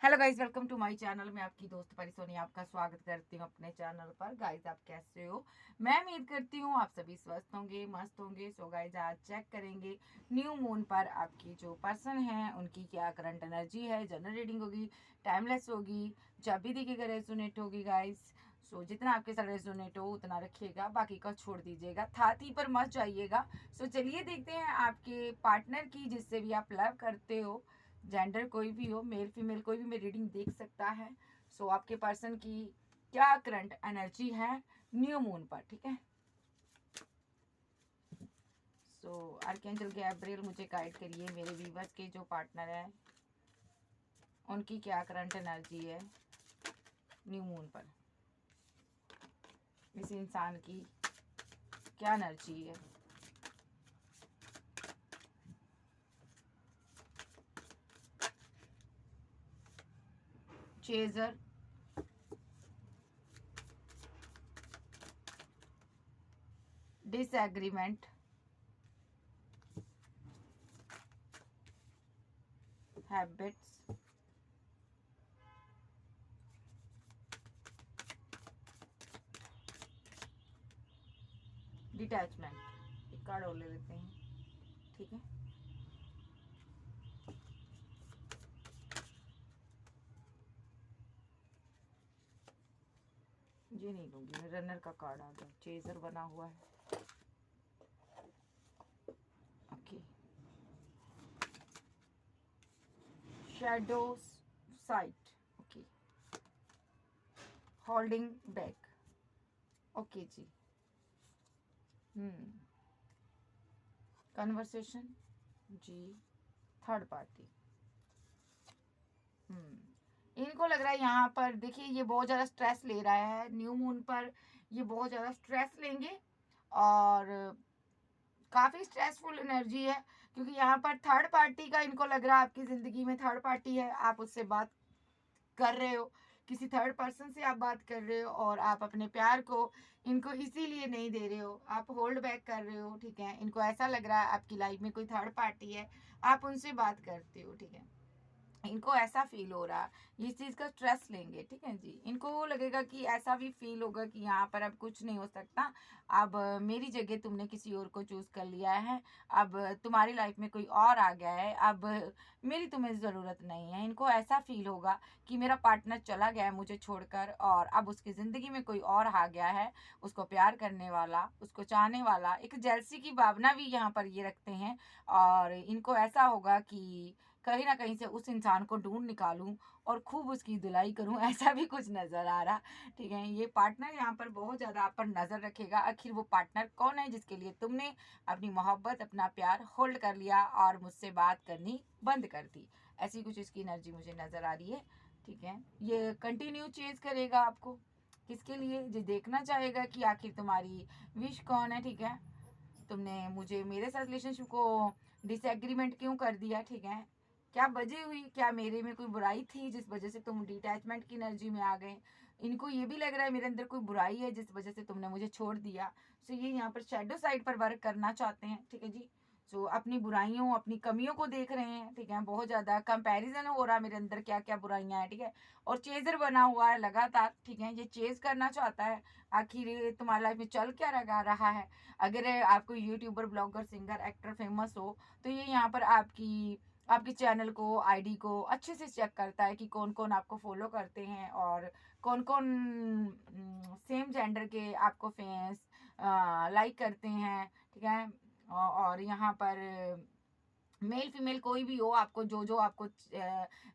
Hello guys, welcome to my channel. मैं आपकी दोस्त परी सोनी आपका स्वागत करती हूँ अपने चैनल पर। गाइस, आप कैसे हो? मैं उम्मीद करती हूँ आप सभी स्वस्थ होंगे, मस्त होंगे। सो गाइस, आज चेक करेंगे न्यू मून पर आपकी जो पर्सन है उनकी क्या करंट एनर्जी है। जनरल रीडिंग होगी, टाइमलेस होगी, जब भी दिखेगा रेजोनेट होगी गाइस। सो जितना आपके साथ रेजोनेट हो उतना रखिएगा, बाकी का छोड़ दीजिएगा, थाती पर मत जाइएगा। सो चलिए देखते हैं आपके पार्टनर की, जिससे भी आप लव करते हो, जेंडर कोई भी हो, मेल फीमेल कोई भी मेरी रीडिंग देख सकता है। सो आपके पर्सन की क्या करंट एनर्जी है न्यू मून पर, ठीक है। सो आर्कएंजल गैब्रियल मुझे गाइड करिए, मेरे व्यूअर्स के जो पार्टनर है उनकी क्या करंट एनर्जी है न्यू मून पर। इस इंसान की क्या एनर्जी है। Chaser, disagreement, habits, detachment. एक कार्ड और ले लेते हैं, ठीक है। ये नहीं लूंगी मैं, रनर का कार्ड आ गया, चेजर बना हुआ है। Okay, shadow side, okay, holding back, okay जी। कन्वर्सेशन जी, थर्ड पार्टी। इनको लग रहा है यहाँ पर, देखिए ये बहुत ज़्यादा स्ट्रेस ले रहा है न्यू मून पर। ये बहुत ज़्यादा स्ट्रेस लेंगे और काफ़ी स्ट्रेसफुल एनर्जी है, क्योंकि यहाँ पर थर्ड पार्टी का इनको लग रहा है आपकी ज़िंदगी में थर्ड पार्टी है। आप उससे बात कर रहे हो, किसी थर्ड पर्सन से आप बात कर रहे हो और आप अपने प्यार को इनको इसीलिए नहीं दे रहे हो, आप होल्ड बैक कर रहे हो, ठीक है। इनको ऐसा लग रहा है आपकी लाइफ में कोई थर्ड पार्टी है, आप उनसे बात करते हो, ठीक है। इनको ऐसा फील हो रहा है, इस चीज़ का स्ट्रेस लेंगे, ठीक है जी। इनको लगेगा कि ऐसा भी फील होगा कि यहाँ पर अब कुछ नहीं हो सकता, अब मेरी जगह तुमने किसी और को चूज़ कर लिया है, अब तुम्हारी लाइफ में कोई और आ गया है, अब मेरी तुम्हें ज़रूरत नहीं है। इनको ऐसा फील होगा कि मेरा पार्टनर चला गया है मुझे छोड़कर और अब उसकी ज़िंदगी में कोई और आ गया है, उसको प्यार करने वाला, उसको चाहने वाला। एक जेलसी की भावना भी यहाँ पर ये रखते हैं और इनको ऐसा होगा कि कहीं ना कहीं से उस इंसान को ढूंढ निकालूं और खूब उसकी धुलाई करूं, ऐसा भी कुछ नज़र आ रहा, ठीक है। ये पार्टनर यहाँ पर बहुत ज़्यादा आप पर नज़र रखेगा। आखिर वो पार्टनर कौन है जिसके लिए तुमने अपनी मोहब्बत, अपना प्यार होल्ड कर लिया और मुझसे बात करनी बंद कर दी। ऐसी कुछ इसकी एनर्जी मुझे नज़र आ रही है, ठीक है। ये कंटिन्यू चेज करेगा आपको, किसके लिए? जो देखना चाहेगा कि आखिर तुम्हारी विश कौन है, ठीक है। तुमने मुझे, मेरे साथ रिलेशनशिप को डिसएग्रीमेंट क्यों कर दिया, ठीक है। क्या वजह हुई, क्या मेरे में कोई बुराई थी जिस वजह से तुम डिटैचमेंट की एनर्जी में आ गए? इनको ये भी लग रहा है मेरे अंदर कोई बुराई है जिस वजह से तुमने मुझे छोड़ दिया। सो ये यहाँ पर शेडो साइड पर वर्क करना चाहते हैं, ठीक है जी। सो अपनी बुराइयों, अपनी कमियों को देख रहे हैं, ठीक है। बहुत ज़्यादा कंपैरिजन हो रहा है मेरे अंदर, क्या क्या बुराइयां हैं, ठीक है। और चेजर बना हुआ है लगातार, ठीक है। ये चेज करना चाहता है आखिर ये तुम्हारी लाइफ में चल क्या रहा है। अगर आप कोई YouTuber, blogger, singer, actor famous हो तो ये यहाँ पर आपकी आपके चैनल को, आईडी को अच्छे से चेक करता है कि कौन कौन आपको फॉलो करते हैं और कौन कौन सेम जेंडर के आपको फैंस लाइक करते हैं, ठीक है। और यहाँ पर मेल फीमेल कोई भी हो, आपको जो जो आपको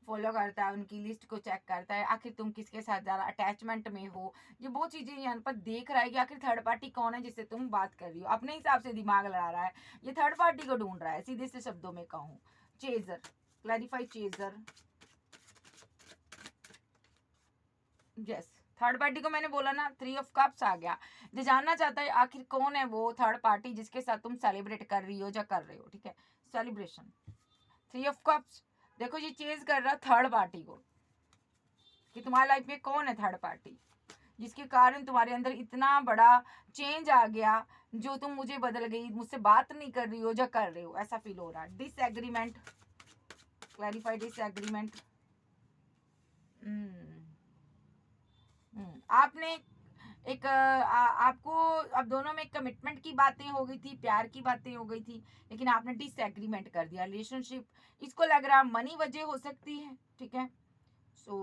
फॉलो करता है उनकी लिस्ट को चेक करता है। आखिर तुम किसके साथ ज़्यादा अटैचमेंट में हो, ये बहुत चीज़ें यहाँ पर देख रहा है कि आखिर थर्ड पार्टी कौन है जिससे तुम बात कर रही हो। अपने हिसाब से दिमाग लड़ा रहा है, ये थर्ड पार्टी को ढूंढ रहा है, सीधे से शब्दों में कहूँ। Chaser, clarify chaser, yes. Third party को मैंने बोला ना, 3 ऑफ कप्स आ गया। जो जानना चाहता है आखिर कौन है वो थर्ड पार्टी जिसके साथ तुम सेलिब्रेट कर रही हो या कर रहे हो, ठीक है। Celebration, 3 of cups. देखो ये चेज कर रहा थर्ड पार्टी को कि तुम्हारी लाइफ में कौन है थर्ड पार्टी जिसके कारण तुम्हारे अंदर इतना बड़ा चेंज आ गया, जो तुम मुझे बदल गई, मुझसे बात नहीं कर रही हो या कर रहे हो, ऐसा फील हो रहा है। डिसएग्रीमेंट, क्लैरिफाई डिसएग्रीमेंट, आपने एक आपको अब दोनों में कमिटमेंट की बातें हो गई थी, प्यार की बातें हो गई थी, लेकिन आपने डिसएग्रीमेंट कर दिया। रिलेशनशिप इसको लग रहा मनी वजह हो सकती है, ठीक है। सो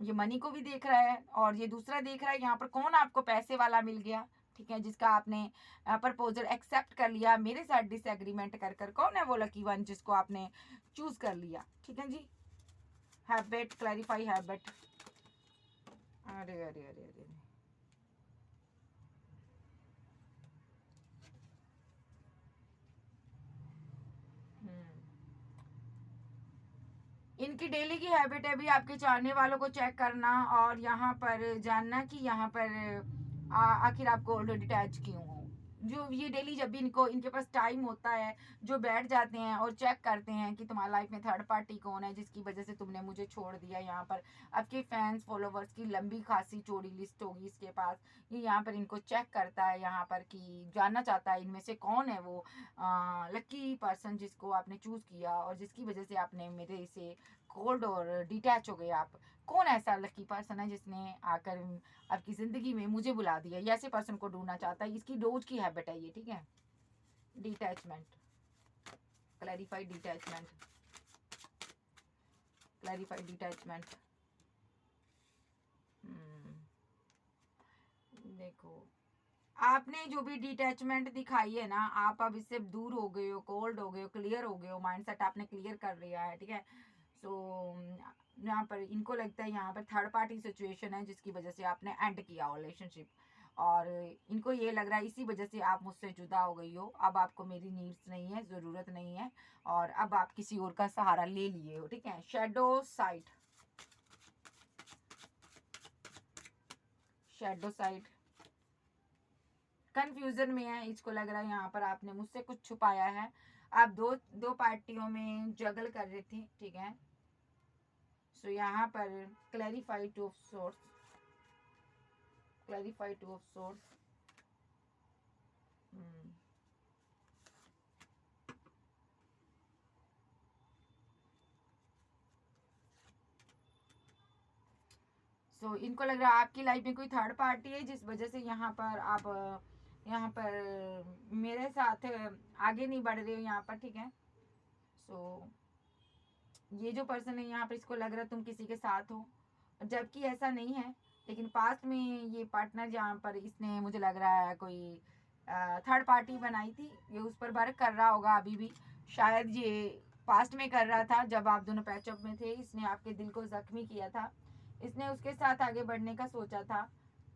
ये मनी को भी देख रहा है और ये दूसरा देख रहा है यहाँ पर कौन आपको पैसे वाला मिल गया, ठीक है, जिसका आपने प्रपोजल एक्सेप्ट कर लिया मेरे साथ डिसएग्रीमेंट कर कर। कौन है वो लकी वन जिसको आपने चूज कर लिया, ठीक है जी। Habit, clarify habit. अरे अरे अरे अरे, इनकी डेली की हैबिट है भी आपके चाहने वालों को चेक करना और यहाँ पर जानना कि यहाँ पर आखिर आपको ऑलरेडी अटैच क्यों हो। जो ये डेली जब भी इनको इनके पास टाइम होता है, जो बैठ जाते हैं और चेक करते हैं कि तुम्हारी लाइफ में थर्ड पार्टी कौन है जिसकी वजह से तुमने मुझे छोड़ दिया। यहाँ पर आपके फैंस फॉलोवर्स की लंबी खासी चौड़ी लिस्ट होगी इसके पास। ये यहाँ पर इनको चेक करता है यहाँ पर कि जानना चाहता है इनमें से कौन है वो लकी पर्सन जिसको आपने चूज किया और जिसकी वजह से आपने मेरे से कोल्ड और डिटैच हो गए। आप कौन ऐसा लकी पर्सन है जिसने आकर आपकी जिंदगी में मुझे बुला दिया। ये ऐसे पर्सन को ढूंढना चाहता है, इसकी रोज की हैबिट है ये, ठीक है। Detachment, clarified detachment, clarified detachment. देखो आपने जो भी डिटैचमेंट दिखाई है ना, आप अब इससे दूर हो गए हो, कोल्ड हो गए हो, क्लियर हो गए हो, माइंडसेट आपने क्लियर कर लिया है, ठीक है। सो यहाँ पर इनको लगता है यहाँ पर थर्ड पार्टी सिचुएशन है जिसकी वजह से आपने एंड किया रिलेशनशिप। और इनको ये लग रहा है इसी वजह से आप मुझसे जुदा हो गई हो। अब आपको मेरी नीड्स नहीं है, ज़रूरत नहीं है और अब आप किसी और का सहारा ले लिए हो, ठीक है। Shadow side, shadow side confusion में है। इसको लग रहा है यहाँ पर आपने मुझसे कुछ छुपाया है। आप दो दो पार्टियों में जगल कर रहे थे, ठीक है। सो यहाँ पर clarify two of swords, clarify two of swords. So इनको लग रहा है आपकी लाइफ में कोई थर्ड पार्टी है जिस वजह से यहाँ पर आप यहाँ पर मेरे साथ आगे नहीं बढ़ रहे हो यहाँ पर, ठीक है। सो ये जो पर्सन है यहाँ पर इसको लग रहा है तुम किसी के साथ हो, जबकि ऐसा नहीं है। लेकिन पास्ट में ये पार्टनर जहाँ पर इसने मुझे लग रहा है कोई थर्ड पार्टी बनाई थी, ये उस पर वर्क कर रहा होगा अभी भी। शायद ये पास्ट में कर रहा था जब आप दोनों पैचअप में थे, इसने आपके दिल को जख्मी किया था, इसने उसके साथ आगे बढ़ने का सोचा था।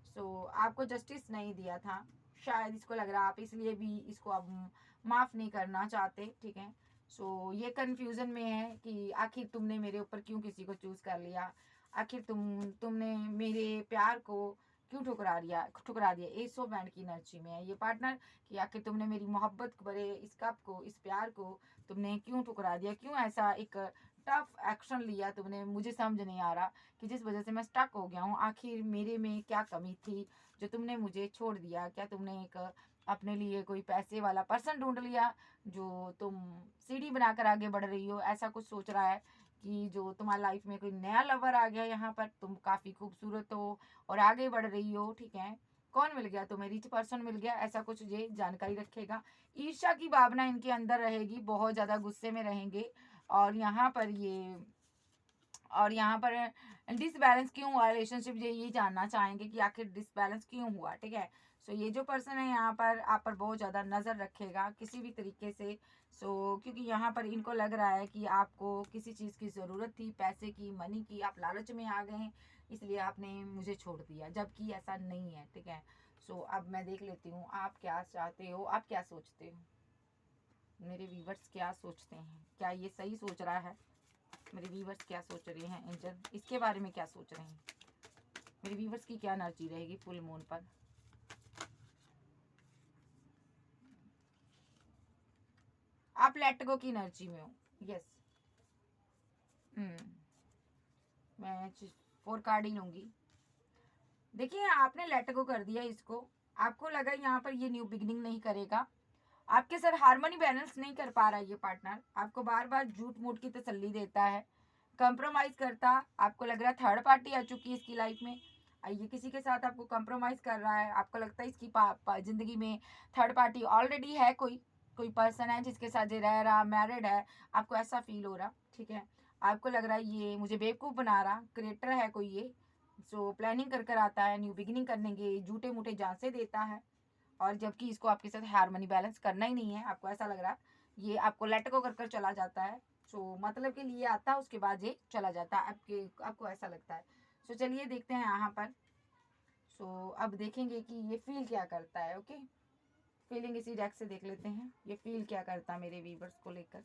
सो आपको जस्टिस नहीं दिया था शायद, इसको लग रहा आप इसलिए भी इसको अब माफ़ नहीं करना चाहते, ठीक है। सो ये कन्फ्यूज़न में है कि आखिर तुमने मेरे ऊपर क्यों किसी को चूज़ कर लिया, आखिर तुमने मेरे प्यार को क्यों ठुकरा दिया। एस ऑफ बैंड की एनर्जी में है ये पार्टनर कि आखिर तुमने मेरी मोहब्बत भरे इस कप को, इस प्यार को तुमने क्यों ठुकरा दिया, क्यों ऐसा एक टफ एक्शन लिया तुमने। मुझे समझ नहीं आ रहा कि जिस वजह से मैं स्टक हो गया हूँ, आखिर मेरे में क्या कमी थी जो तुमने मुझे छोड़ दिया। क्या तुमने एक अपने लिए कोई पैसे वाला पर्सन ढूंढ लिया जो तुम सीढ़ी बनाकर आगे बढ़ रही हो, ऐसा कुछ सोच रहा है कि जो तुम्हारी लाइफ में कोई नया लवर आ गया, यहाँ पर तुम काफ़ी खूबसूरत हो और आगे बढ़ रही हो, ठीक है। कौन मिल गया तुम्हें, रिच पर्सन मिल गया, ऐसा कुछ ये जानकारी रखेगा। ईर्ष्या की भावना इनके अंदर रहेगी, बहुत ज़्यादा गुस्से में रहेंगे और यहाँ पर डिसबैलेंस क्यों हुआ रिलेशनशिप, ये जानना चाहेंगे कि आखिर डिसबैलेंस क्यों हुआ, ठीक है। सो ये जो पर्सन है यहाँ पर आप पर बहुत ज़्यादा नज़र रखेगा किसी भी तरीके से। सो क्योंकि यहाँ पर इनको लग रहा है कि आपको किसी चीज़ की ज़रूरत थी, पैसे की, मनी की, आप लालच में आ गए हैं इसलिए आपने मुझे छोड़ दिया, जबकि ऐसा नहीं है, ठीक है। सो अब मैं देख लेती हूँ आप क्या चाहते हो, आप क्या सोचते हो, मेरे व्यूवर्स क्या सोचते हैं, क्या ये सही सोच रहा है, मेरे व्यूवर्स क्या सोच रहे हैं, एंजल इसके बारे में क्या सोच रहे हैं, मेरे व्यूवर्स की क्या एनर्जी रहेगी फुल मून पर। आप लेट गो की एनर्जी में हो, यस। मैं 4 कार्ड ही लूंगी। देखिए आपने लेट गो कर दिया इसको, आपको लगा यहाँ पर ये न्यू बिगनिंग नहीं करेगा, आपके साथ हार्मनी बैलेंस नहीं कर पा रहा है ये पार्टनर, आपको बार बार झूठ मूठ की तसल्ली देता है, कंप्रोमाइज करता। आपको लग रहा है थर्ड पार्टी आ चुकी है इसकी लाइफ में, ये किसी के साथ आपको कंप्रोमाइज़ कर रहा है, आपको लगता है इसकी ज़िंदगी में थर्ड पार्टी ऑलरेडी है, कोई पर्सन है जिसके साथ ये रह रहा, मैरिड है, आपको ऐसा फ़ील हो रहा, ठीक है। आपको लग रहा है ये मुझे बेवकूफ़ बना रहा, क्रिएटर है कोई ये, सो प्लानिंग कर कर आता है, न्यू बिगिनिंग करने के झूठे-मूठे झांसे देता है, और जबकि इसको आपके साथ हार्मनी बैलेंस करना ही नहीं है, आपको ऐसा लग रहा है, ये आपको लेट गो कर कर चला जाता है। सो मतलब के लिए आता है, उसके बाद ये चला जाता है, आपको ऐसा लगता है। सो चलिए देखते हैं यहाँ पर। सो अब देखेंगे कि ये फ़ील क्या करता है, ओके। फीलिंग इसी डेक से देख लेते हैं, ये फ़ील क्या करता है मेरे व्यूअर्स को लेकर।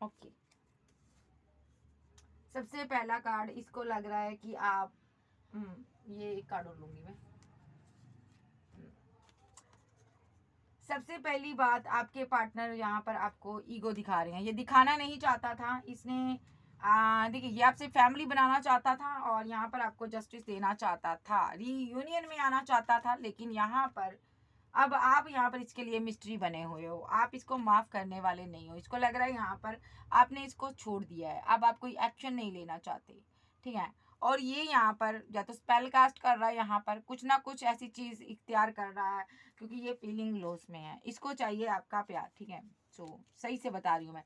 ओके, सबसे पहला कार्ड इसको लग रहा है कि आप ये एक कार्ड और लूंगी मैं। सबसे पहली बात, आपके पार्टनर यहाँ पर आपको ईगो दिखा रहे हैं, ये दिखाना नहीं चाहता था इसने। देखिए, ये आपसे फैमिली बनाना चाहता था और यहाँ पर आपको जस्टिस देना चाहता था, रीयूनियन में आना चाहता था, लेकिन यहाँ पर अब आप यहाँ पर इसके लिए मिस्ट्री बने हुए हो, आप इसको माफ़ करने वाले नहीं हो। इसको लग रहा है यहाँ पर आपने इसको छोड़ दिया है, अब आप कोई एक्शन नहीं लेना चाहते, ठीक है। और ये यहाँ पर या तो स्पेल कास्ट कर रहा है, यहाँ पर कुछ ना कुछ ऐसी चीज़ इख्तियार कर रहा है, क्योंकि ये फीलिंग लॉस में है, इसको चाहिए आपका प्यार, ठीक है। सो सही से बता रही हूँ मैं।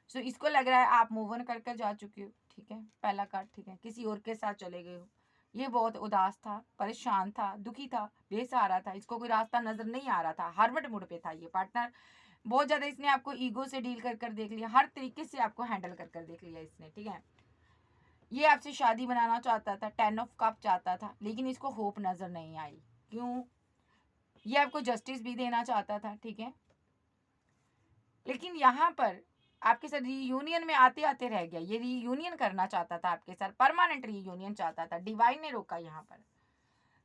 सो इसको लग रहा है आप मूव ऑन कर जा चुके हो, ठीक है, पहला कार्ड, ठीक है, किसी और के साथ चले गए हो। ये बहुत उदास था, परेशान था, दुखी था, बेसहारा था, इसको कोई रास्ता नजर नहीं आ रहा था, हरवट मुड़ पे था ये पार्टनर। बहुत ज्यादा इसने आपको ईगो से डील कर कर देख लिया, हर तरीके से आपको हैंडल कर कर देख लिया इसने, ठीक है। ये आपसे शादी बनाना चाहता था, 10 ऑफ कप चाहता था, लेकिन इसको होप नजर नहीं आई। क्यों? ये आपको जस्टिस भी देना चाहता था, ठीक है, लेकिन यहाँ पर आपके साथ रीयूनियन में आते आते रह गया। ये रीयूनियन करना चाहता था आपके साथ, परमानेंट रीयूनियन चाहता था, डिवाइन ने रोका यहाँ पर।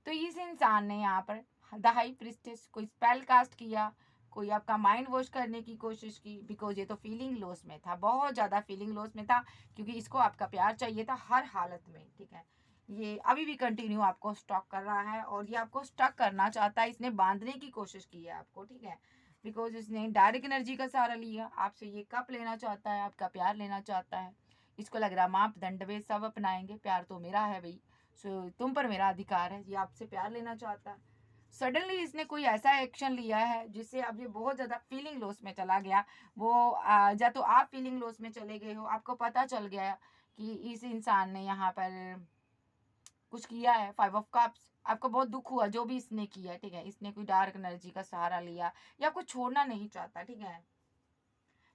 तो इस इंसान ने यहाँ पर द हाई प्रिस्टेस कोई स्पेल कास्ट किया, कोई आपका माइंड वॉश करने की कोशिश की, बिकॉज ये तो फीलिंग लॉस में था, बहुत ज़्यादा फीलिंग लॉस में था, क्योंकि इसको आपका प्यार चाहिए था हर हालत में, ठीक है। ये अभी भी कंटिन्यू आपको स्टॉक कर रहा है और ये आपको स्टक करना चाहता है, इसने बांधने की कोशिश की है आपको, ठीक है, बिकॉज इसने डायरेक्ट एनर्जी का सहारा लिया, आपसे ये कप लेना चाहता है, आपका प्यार लेना चाहता है। इसको लग रहा मापदंड वे सब अपनाएंगे, प्यार तो मेरा है भाई, सो तुम पर मेरा अधिकार है, ये आपसे प्यार लेना चाहता है। सडनली इसने कोई ऐसा एक्शन लिया है जिससे अब ये बहुत ज़्यादा फीलिंग लॉस में चला गया। वो या तो आप फीलिंग लॉस में चले गए हो, आपको पता चल गया कि इस इंसान ने यहाँ पर कुछ किया है, 5 ऑफ कप्स, आपको बहुत दुख हुआ जो भी इसने किया, ठीक है। इसने कोई डार्क एनर्जी का सहारा लिया या आपको छोड़ना नहीं चाहता, ठीक है,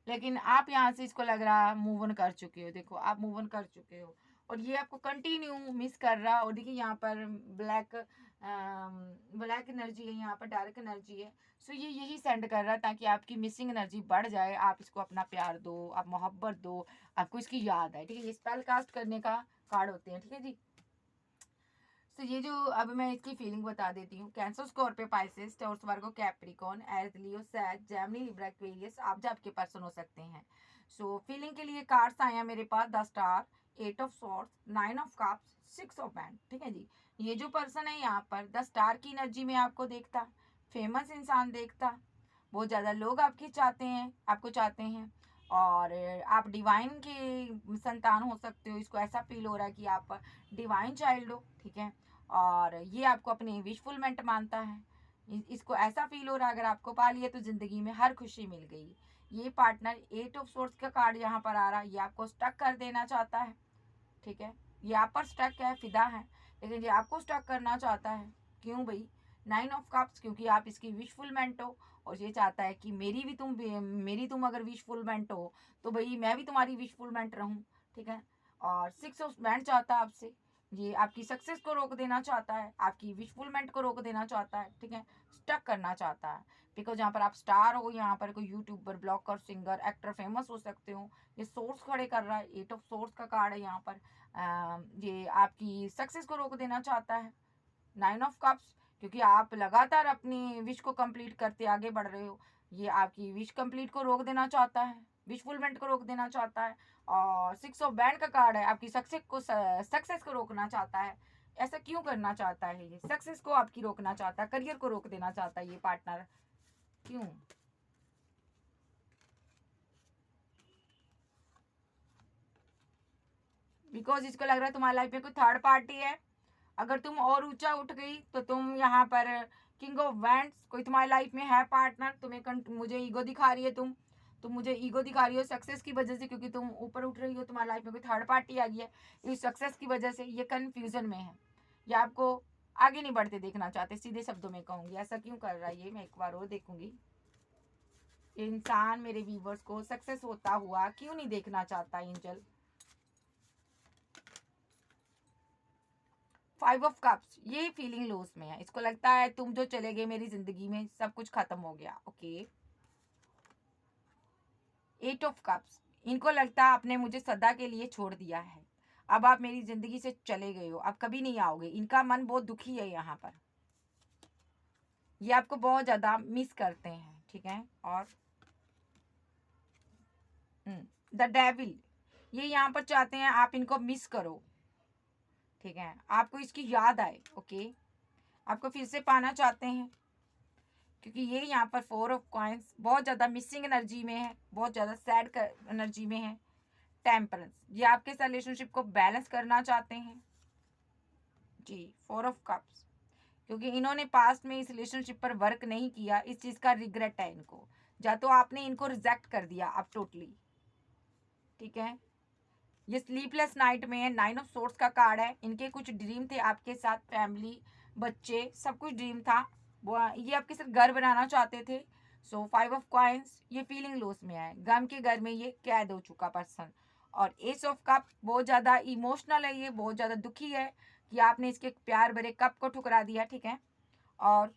लेकिन आप यहाँ से इसको लग रहा मूव ऑन कर चुके हो, देखो आप मूव ऑन कर चुके हो, और ये आपको कंटिन्यू मिस कर रहा। और देखिए यहाँ पर ब्लैक ब्लैक एनर्जी है, यहाँ पर डार्क एनर्जी है। सो ये यही सेंड कर रहा है ताकि आपकी मिसिंग एनर्जी बढ़ जाए, आप इसको अपना प्यार दो, आप मोहब्बत दो, आपको इसकी याद आए, ठीक है। ये स्पेल कास्ट करने का कार्ड होते हैं, ठीक है जी। तो ये जो अब मैं इसकी फीलिंग बता देती हूँ। कैंसर, स्कॉर्पियो, पाइसेस, टॉरस, वर्गो, कैप्रिकॉर्न, एरीज, लियो, सैज, जेमिनी, लिब्रा, एक्वेरियस, आप जो आपके पर्सन हो सकते हैं। सो फीलिंग के लिए कार्ड्स आए हैं मेरे पास, the star, 8 of swords, 9 of cups, 6 of बैंड, ठीक है जी। ये जो पर्सन है यहाँ पर द स्टार की एनर्जी में आपको देखता, फेमस इंसान देखता, बहुत ज़्यादा लोग आपकी चाहते हैं, आपको चाहते हैं, और आप डिवाइन के संतान हो सकते हो। इसको ऐसा फील हो रहा है कि आप डिवाइन चाइल्ड हो, ठीक है, और ये आपको अपनी विशफुलमेंट मानता है। इसको ऐसा फील हो रहा है अगर आपको पा लिया तो ज़िंदगी में हर खुशी मिल गई। ये पार्टनर 8 ऑफ सोर्स का कार्ड यहाँ पर आ रहा है, ये आपको स्टक कर देना चाहता है, ठीक है। ये आप पर स्टक है, फिदा है, लेकिन ये आपको स्टक करना चाहता है। क्यों भाई? 9 ऑफ कप्स, क्योंकि आप इसकी विशफुलमेंट हो, और ये चाहता है कि मेरी तुम अगर विशफुलमेंट हो तो भाई मैं भी तुम्हारी विशफुलमेंट रहूं, ठीक है। और 6 ऑफ बैंड चाहता है आपसे, ये आपकी सक्सेस को रोक देना चाहता है, आपकी विशफुलमेंट को रोक देना चाहता है, ठीक है, स्टक करना चाहता है। बिकॉज यहाँ पर आप स्टार हो, यहाँ पर कोई YouTuber, blogger, singer, actor, famous हो सकते हो। ये सोर्स खड़े कर रहा है, 8 ऑफ सोर्स का कार्ड है यहाँ पर। ये आपकी सक्सेस को रोक देना चाहता है। 9 ऑफ कप्स, क्योंकि आप लगातार अपनी विश को कंप्लीट करते आगे बढ़ रहे हो। ये आपकी विश कंप्लीट को रोक देना चाहता है, विशफुलमेंट को रोक देना चाहता है। और 6 ऑफ बैंड का कार्ड है, आपकी सक्सेस को रोकना चाहता है। ऐसा क्यों करना चाहता है? ये सक्सेस को आपकी रोकना चाहता है, करियर को रोक देना चाहता है ये पार्टनर, क्यों? बिकॉज इसको लग रहा है तुम्हारी लाइफ में कोई थर्ड पार्टी है। अगर तुम और ऊंचा उठ गई तो तुम यहाँ पर किंग ऑफ वैंड्स, कोई तुम्हारी लाइफ में है पार्टनर, मुझे ईगो दिखा रही है तुम मुझे ईगो दिखा रही हो सक्सेस की वजह से, क्योंकि तुम ऊपर उठ रही हो, तुम्हारी लाइफ में कोई थर्ड पार्टी आ गई है। इस सक्सेस की वजह से ये कंफ्यूजन में है, ये आपको आगे नहीं बढ़ते देखना चाहते, सीधे शब्दों में कहूंगी। ऐसा क्यों कर रहा है ये मैं एक बार और देखूंगी। ये इंसान मेरे व्यूवर्स को सक्सेस होता हुआ क्यों नहीं देखना चाहता एंजल? 5 ऑफ कप्स, ये फीलिंग लॉस में है। इसको लगता है तुम जो चले गए मेरी जिंदगी में, सब कुछ खत्म हो गया। ओके। 8 ऑफ कप्स, इनको लगता है आपने मुझे सदा के लिए छोड़ दिया है, अब आप मेरी जिंदगी से चले गए हो, अब कभी नहीं आओगे। इनका मन बहुत दुखी है यहाँ पर, ये आपको बहुत ज्यादा मिस करते हैं, ठीक है। और द डेविल, ये यहाँ पर चाहते हैं आप इनको मिस करो, ठीक है, आपको इसकी याद आए। ओके, आपको फिर से पाना चाहते हैं, क्योंकि ये यहाँ पर 4 ऑफ कॉइंस बहुत ज़्यादा मिसिंग एनर्जी में है, बहुत ज़्यादा सैड एनर्जी में है। टेम्परेंस, ये आपके रिलेशनशिप को बैलेंस करना चाहते हैं जी। 4 ऑफ कप्स, क्योंकि इन्होंने पास्ट में इस रिलेशनशिप पर वर्क नहीं किया, इस चीज़ का रिग्रेट है इनको, या तो आपने इनको रिजेक्ट कर दिया अब टोटली, ठीक है। ये स्लीपलेस नाइट में है, 9 ऑफ सोर्ड्स का कार्ड है। इनके कुछ ड्रीम थे आपके साथ, फैमिली, बच्चे, सब कुछ ड्रीम था, वो ये आपके साथ घर बनाना चाहते थे। सो 5 ऑफ कॉइंस, ये फीलिंग लॉस में है, गम के घर में ये कैद हो चुका पर्सन। और एस ऑफ कप, बहुत ज़्यादा इमोशनल है, ये बहुत ज़्यादा दुखी है कि आपने इसके प्यार भरे कप को ठुकरा दिया, ठीक है। और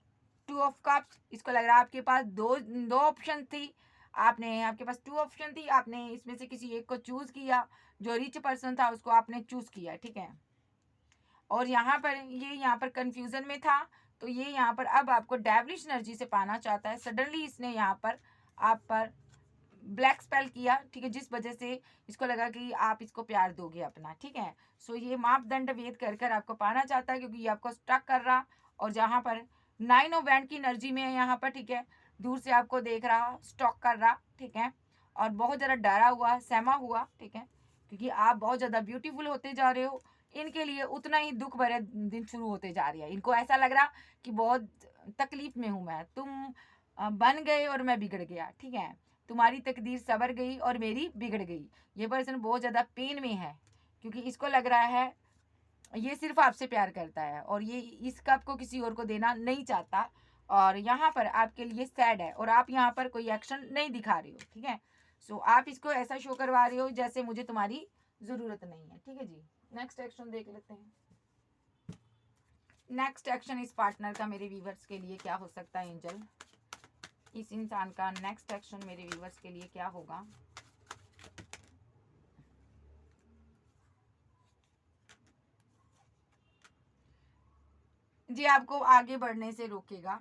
2 ऑफ कप्स, इसको लग रहा है आपके पास दो दो ऑप्शन थी, आपके पास 2 ऑप्शन थी, आपने इसमें से किसी एक को चूज किया, जो रिच पर्सन था उसको आपने चूज किया, ठीक है। और यहाँ पर कंफ्यूजन में था, तो ये यहाँ पर अब आपको डेविलिश एनर्जी से पाना चाहता है। सडनली इसने यहाँ पर आप पर ब्लैक स्पेल किया, ठीक है, जिस वजह से इसको लगा कि आप इसको प्यार दोगे अपना, ठीक है। सो ये मापदंड वेद कर कर आपको पाना चाहता है, क्योंकि ये आपको स्टक कर रहा, और जहाँ पर 9 ऑफ वैंड की एनर्जी में है यहाँ पर, ठीक है, दूर से आपको देख रहा, स्टॉक कर रहा, ठीक है, और बहुत ज़्यादा डरा हुआ, सहमा हुआ, ठीक है, क्योंकि आप बहुत ज़्यादा ब्यूटीफुल होते जा रहे हो। इनके लिए उतना ही दुख भरे दिन शुरू होते जा रही है, इनको ऐसा लग रहा कि बहुत तकलीफ में हूँ मैं, तुम बन गए और मैं बिगड़ गया, ठीक है, तुम्हारी तकदीर सवर गई और मेरी बिगड़ गई। ये पर्सन बहुत ज़्यादा पेन में है, क्योंकि इसको लग रहा है ये सिर्फ आपसे प्यार करता है, और ये इस कप को किसी और को देना नहीं चाहता, और यहाँ पर आपके लिए सैड है, और आप यहाँ पर कोई एक्शन नहीं दिखा रहे हो, ठीक है। सो आप इसको ऐसा शो करवा रहे हो जैसे मुझे तुम्हारी ज़रूरत नहीं है, ठीक है जी। नेक्स्ट एक्शन देख लेते हैं। नेक्स्ट एक्शन इस पार्टनर का मेरे व्यूवर्स के लिए क्या हो सकता है एंजल? इस इंसान का नेक्स्ट एक्शन मेरे व्यूवर्स के लिए क्या होगा? जी, आपको आगे बढ़ने से रोकेगा,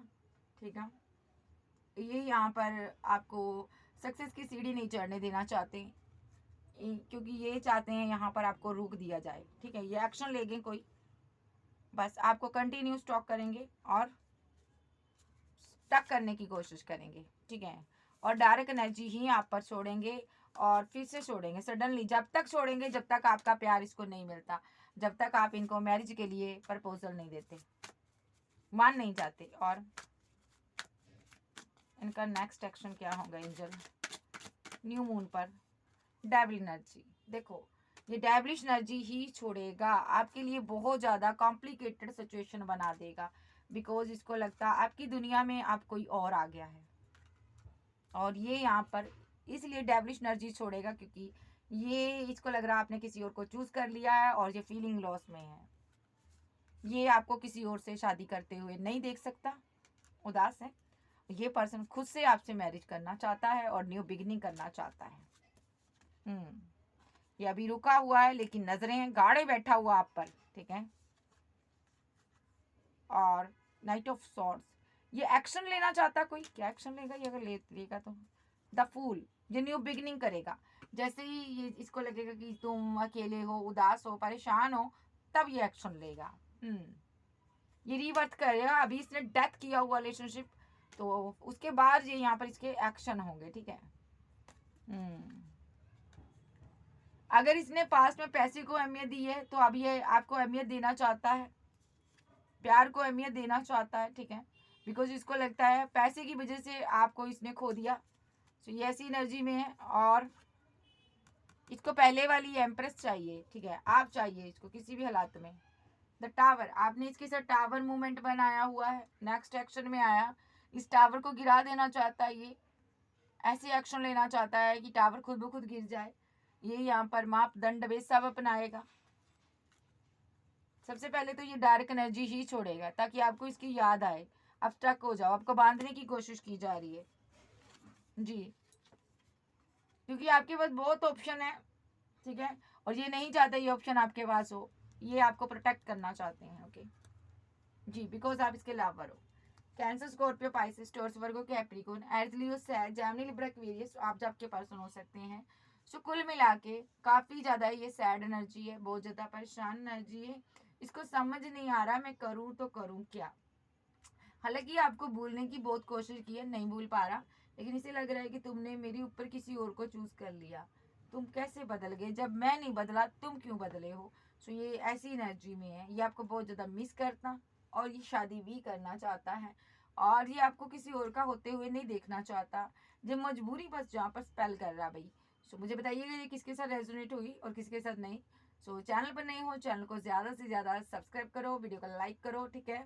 ठीक है। ये यहाँ पर आपको सक्सेस की सीढ़ी नहीं चढ़ने देना चाहते, क्योंकि ये चाहते हैं यहाँ पर आपको रोक दिया जाए, ठीक है। ये एक्शन लेंगे कोई, बस आपको कंटिन्यू स्टॉक करेंगे और स्टक करने की कोशिश करेंगे, ठीक है। और डायरेक्ट एनर्जी ही आप पर छोड़ेंगे, और फिर से छोड़ेंगे सडनली, जब तक छोड़ेंगे जब तक आपका प्यार इसको नहीं मिलता, जब तक आप इनको मैरिज के लिए प्रपोजल नहीं देते, मान नहीं जाते। और इनका नेक्स्ट एक्शन क्या होगा एंजल? न्यू मून पर डेविल एनर्जी, देखो ये डेविलिश एनर्जी ही छोड़ेगा, आपके लिए बहुत ज़्यादा कॉम्प्लिकेटेड सिचुएशन बना देगा, बिकॉज इसको लगता है आपकी दुनिया में आप कोई और आ गया है, और ये यहाँ पर इसलिए डेविलिश एनर्जी छोड़ेगा क्योंकि ये इसको लग रहा है आपने किसी और को चूज कर लिया है, और ये फीलिंग लॉस में है, ये आपको किसी और से शादी करते हुए नहीं देख सकता, उदास है। ये पर्सन खुद से आपसे मैरिज करना चाहता है और न्यू बिगिनिंग करना चाहता है। ये अभी रुका हुआ है, लेकिन नजरें गाड़े बैठा हुआ आप पर, ठीक है। और नाइट ऑफ सॉर्ड्स, ये एक्शन लेना चाहता कोई, क्या एक्शन लेगा ये अगर लेगा तो? द फूल, ये न्यू बिगनिंग करेगा। जैसे ही ये इसको लगेगा कि तुम अकेले हो, उदास हो, परेशान हो, तब ये एक्शन लेगा। ये रीवर्थ करेगा। अभी इसने डेथ किया हुआ रिलेशनशिप, तो उसके बाद ये यहाँ पर इसके एक्शन होंगे, ठीक है। अगर इसने पास्ट में पैसे को अहमियत दी है, तो अब ये आपको अहमियत देना चाहता है, प्यार को अहमियत देना चाहता है, ठीक है। बिकॉज इसको लगता है पैसे की वजह से आपको इसने खो दिया। तो ये ऐसी एनर्जी में है, और इसको पहले वाली एम्प्रेस चाहिए, ठीक है। आप चाहिए इसको किसी भी हालात में। द टावर, आपने इसके साथ टावर मूवमेंट बनाया हुआ है, नेक्स्ट एक्शन में आया, इस टावर को गिरा देना चाहता है ये। ऐसे एक्शन लेना चाहता है कि टावर खुद ब खुद गिर जाए। ये यहाँ पर मापदंड वे सब अपनाएगा। सबसे पहले तो ये डार्क एनर्जी ही छोड़ेगा, ताकि आपको इसकी याद आए, आप स्टक हो जाओ, आपको बांधने की कोशिश की जा रही है जी, क्योंकि आपके पास बहुत ऑप्शन है, ठीक है। और ये नहीं चाहते ये ऑप्शन आपके पास हो, ये आपको प्रोटेक्ट करना चाहते हैं, ओके जी, बिकॉज आप इसके लवर हो। कैंसर, स्कॉर्पियो, पाइसेस, टॉरस, वर्गो, कैप्रिकॉर्न, एरीज, लियो, सैज, जेमिनी, लिब्रा, एक्वेरियस, आप आपके पर्सन हो सकते हैं। सो कुल मिला के काफ़ी ज़्यादा ये सैड एनर्जी है, बहुत ज़्यादा परेशान एनर्जी है। इसको समझ नहीं आ रहा मैं करूँ तो करूँ क्या। हालांकि आपको भूलने की बहुत कोशिश की है, नहीं भूल पा रहा, लेकिन इसे लग रहा है कि तुमने मेरे ऊपर किसी और को चूज कर लिया। तुम कैसे बदल गए, जब मैं नहीं बदला तुम क्यों बदले हो। सो ये ऐसी एनर्जी में है, ये आपको बहुत ज़्यादा मिस करता, और ये शादी भी करना चाहता है, और ये आपको किसी और का होते हुए नहीं देखना चाहता। जब मजबूरी बस जहाँ पर स्पेल कर रहा भाई। सो मुझे बताइएगा ये किसके साथ रेजोनेट हुई और किसके साथ नहीं। सो चैनल पर नहीं हो, चैनल को ज़्यादा से ज़्यादा सब्सक्राइब करो, वीडियो को लाइक करो, ठीक है।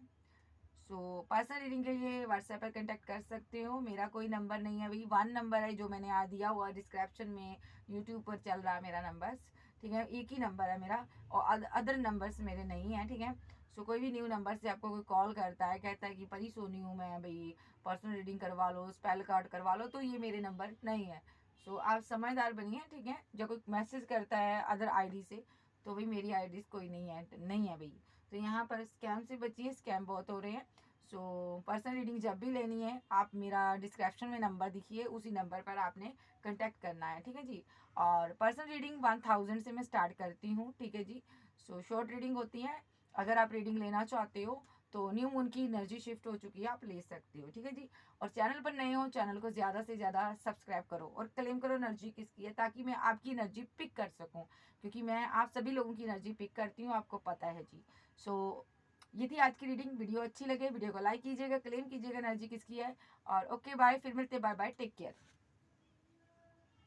सो पर्सनल रीडिंग के लिए व्हाट्सएप पर कांटेक्ट कर सकते हो। मेरा कोई नंबर नहीं है, वही 1 नंबर है जो मैंने आ दिया हुआ डिस्क्रिप्शन में, यूट्यूब पर चल रहा है मेरा नंबर, ठीक है। एक ही नंबर है मेरा, और अदर नंबर्स मेरे नहीं हैं, ठीक है। सो कोई भी न्यू नंबर से आपको कोई कॉल करता है, कहता है कि परी सोनी हूँ मैं भाई, पर्सनल रीडिंग करवा लो, स्पेल कार्ड करवा लो, तो ये मेरे नंबर नहीं है। सो आप समझदार बनिए, ठीक है। जब कोई मैसेज करता है अदर आईडी से, तो भाई मेरी आईडी कोई नहीं है भाई। तो यहाँ पर स्कैम से बचिए, स्कैम बहुत हो रहे हैं। सो पर्सनल रीडिंग जब भी लेनी है, आप मेरा डिस्क्रिप्शन में नंबर दिखिए, उसी नंबर पर आपने कांटेक्ट करना है, ठीक है जी। और पर्सनल रीडिंग 1000 से मैं स्टार्ट करती हूँ, ठीक है जी। सो शॉर्ट रीडिंग होती है, अगर आप रीडिंग लेना चाहते हो तो न्यू मून की एनर्जी शिफ्ट हो चुकी है, आप ले सकते हो, ठीक है जी। और चैनल पर नए हो, चैनल को ज़्यादा से ज़्यादा सब्सक्राइब करो और क्लेम करो एनर्जी किसकी है, ताकि मैं आपकी एनर्जी पिक कर सकूँ, क्योंकि मैं आप सभी लोगों की एनर्जी पिक करती हूँ, आपको पता है जी। सो ये थी आज की रीडिंग। वीडियो अच्छी लगे वीडियो को लाइक कीजिएगा, क्लेम कीजिएगा एनर्जी किसकी है। और ओके बाय, फिर मिलते, बाय बाय, टेक केयर।